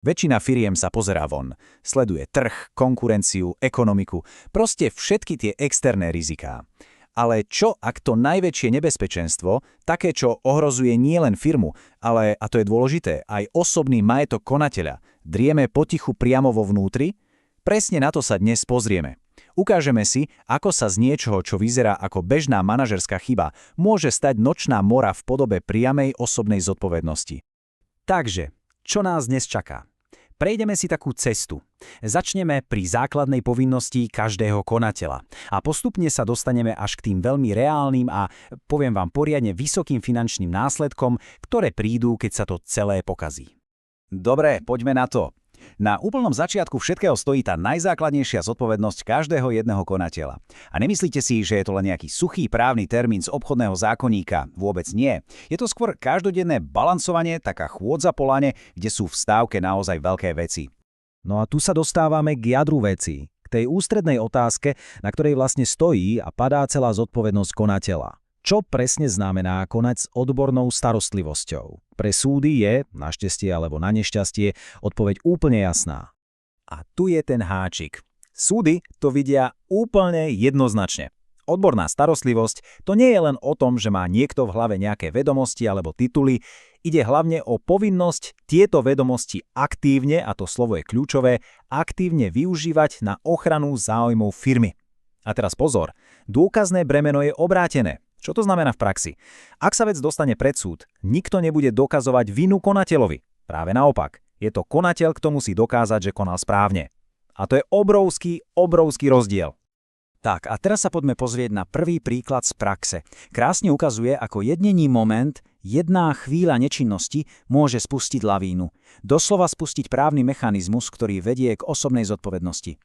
Väčšina firiem sa pozerá von. Sleduje trh, konkurenciu, ekonomiku, proste všetky tie externé riziká. Ale čo ak to najväčšie nebezpečenstvo, také čo ohrozuje nielen firmu, ale, a to je dôležité, aj osobný majetok konateľa, drieme potichu priamo vo vnútri? Presne na to sa dnes pozrieme. Ukážeme si, ako sa z niečoho, čo vyzerá ako bežná manažerská chyba, môže stať nočná mora v podobe priamej osobnej zodpovednosti. Takže, čo nás dnes čaká? Prejdeme si takú cestu. Začneme pri základnej povinnosti každého konateľa a postupne sa dostaneme až k tým veľmi reálnym a, poviem vám, poriadne vysokým finančným následkom, ktoré prídu, keď sa to celé pokazí. Dobre, poďme na to. Na úplnom začiatku všetkého stojí tá najzákladnejšia zodpovednosť každého jedného konateľa. A nemyslíte si, že je to len nejaký suchý právny termín z obchodného zákonníka? Vôbec nie. Je to skôr každodenné balansovanie, taká chôdza po lane, kde sú v stávke naozaj veľké veci. No a tu sa dostávame k jadru veci, k tej ústrednej otázke, na ktorej vlastne stojí a padá celá zodpovednosť konateľa. Čo presne znamená konať s odbornou starostlivosťou? Pre súdy je, našťastie alebo na nešťastie, odpoveď úplne jasná. A tu je ten háčik. Súdy to vidia úplne jednoznačne. Odborná starostlivosť to nie je len o tom, že má niekto v hlave nejaké vedomosti alebo tituly, ide hlavne o povinnosť tieto vedomosti aktívne, a to slovo je kľúčové, aktívne využívať na ochranu záujmov firmy. A teraz pozor, dôkazné bremeno je obrátené. Čo to znamená v praxi? Ak sa vec dostane pred súd, nikto nebude dokazovať vinu konateľovi. Práve naopak, je to konateľ, kto musí dokázať, že konal správne. A to je obrovský rozdiel. Tak, a teraz sa poďme pozrieť na prvý príklad z praxe. Krásne ukazuje, ako jednený moment, jedna chvíľa nečinnosti môže spustiť lavínu. Doslova spustiť právny mechanizmus, ktorý vedie k osobnej zodpovednosti.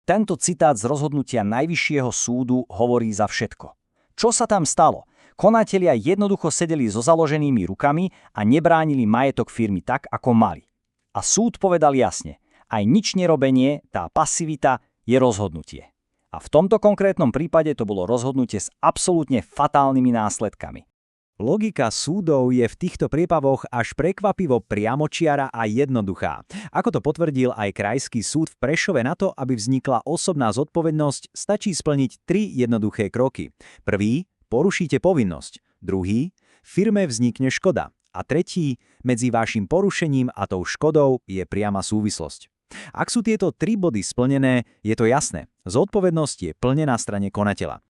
Tento citát z rozhodnutia Najvyššieho súdu hovorí za všetko. Čo sa tam stalo? Konatelia jednoducho sedeli so založenými rukami a nebránili majetok firmy tak, ako mali. A súd povedal jasne, aj nič nerobenie, tá pasivita je rozhodnutie. A v tomto konkrétnom prípade to bolo rozhodnutie s absolútne fatálnymi následkami. Logika súdov je v týchto prípavoch až prekvapivo priamočiara a jednoduchá. Ako to potvrdil aj Krajský súd v Prešove, na to, aby vznikla osobná zodpovednosť, stačí splniť 3 jednoduché kroky. Prvý, porušíte povinnosť. Druhý, firme vznikne škoda. A tretí, medzi vašim porušením a tou škodou je priama súvislosť. Ak sú tieto 3 body splnené, je to jasné. Zodpovednosť je plne na strane konateľa.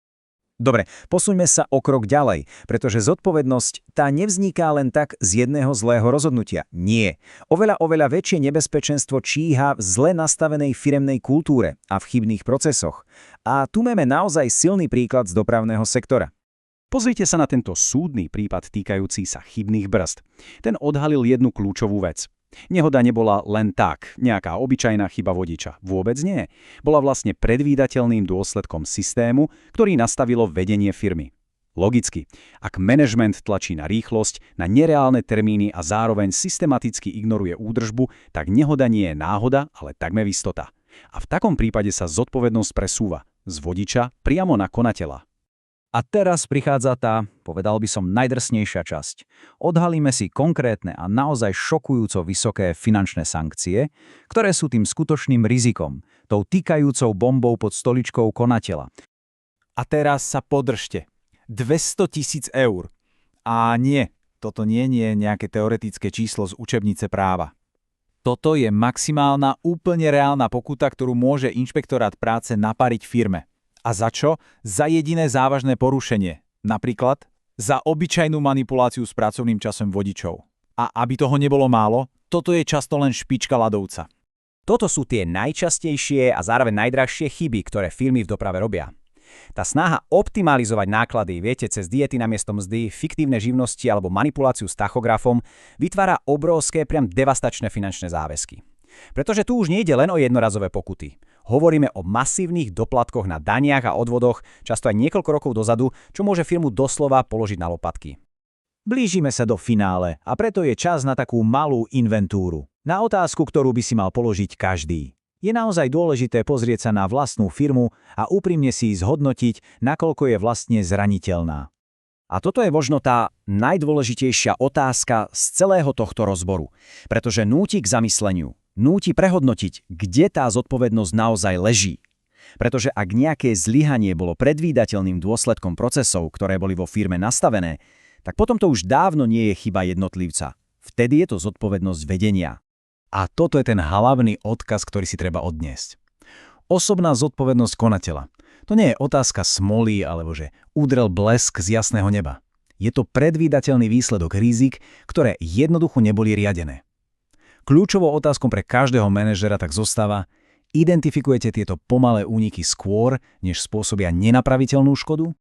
Dobre, posuňme sa o krok ďalej, pretože zodpovednosť tá nevzniká len tak z jedného zlého rozhodnutia. Nie. Oveľa väčšie nebezpečenstvo číha v zle nastavenej firemnej kultúre a v chybných procesoch. A tu máme naozaj silný príklad z dopravného sektora. Pozrite sa na tento súdny prípad týkajúci sa chybných brzd. Ten odhalil jednu kľúčovú vec. Nehoda nebola len tak, nejaká obyčajná chyba vodiča. Vôbec nie. Bola vlastne predvídateľným dôsledkom systému, ktorý nastavilo vedenie firmy. Logicky, ak manažment tlačí na rýchlosť, na nereálne termíny a zároveň systematicky ignoruje údržbu, tak nehoda nie je náhoda, ale takmer istota. A v takom prípade sa zodpovednosť presúva z vodiča priamo na konateľa. A teraz prichádza tá, povedal by som, najdrsnejšia časť. Odhalíme si konkrétne a naozaj šokujúco vysoké finančné sankcie, ktoré sú tým skutočným rizikom, tou týkajúcou bombou pod stoličkou konateľa. A teraz sa podržte. 200 000 eur. A nie, toto nie je nejaké teoretické číslo z učebnice práva. Toto je maximálna, úplne reálna pokuta, ktorú môže inšpektorát práce napariť firme. A za čo? Za jediné závažné porušenie. Napríklad za obyčajnú manipuláciu s pracovným časom vodičov. A aby toho nebolo málo, toto je často len špička ľadovca. Toto sú tie najčastejšie a zároveň najdrahšie chyby, ktoré firmy v doprave robia. Tá snaha optimalizovať náklady, viete, cez diety namiesto mzdy, fiktívne živnosti alebo manipuláciu s tachografom, vytvára obrovské, priam devastačné finančné záväzky. Pretože tu už nejde len o jednorazové pokuty. Hovoríme o masívnych doplatkoch na daniach a odvodoch, často aj niekoľko rokov dozadu, čo môže firmu doslova položiť na lopatky. Blížime sa do finále a preto je čas na takú malú inventúru. Na otázku, ktorú by si mal položiť každý. Je naozaj dôležité pozrieť sa na vlastnú firmu a úprimne si zhodnotiť, nakoľko je vlastne zraniteľná. A toto je možno tá najdôležitejšia otázka z celého tohto rozboru, pretože núti k zamysleniu. núti prehodnotiť, kde tá zodpovednosť naozaj leží. Pretože ak nejaké zlyhanie bolo predvídateľným dôsledkom procesov, ktoré boli vo firme nastavené, tak potom to už dávno nie je chyba jednotlivca. Vtedy je to zodpovednosť vedenia. A toto je ten hlavný odkaz, ktorý si treba odniesť. Osobná zodpovednosť konateľa. To nie je otázka smoly alebo že udrel blesk z jasného neba. Je to predvídateľný výsledok rizik, ktoré jednoducho neboli riadené. Kľúčovou otázkou pre každého manažera tak zostáva: identifikujete tieto pomalé úniky skôr, než spôsobia nenapraviteľnú škodu?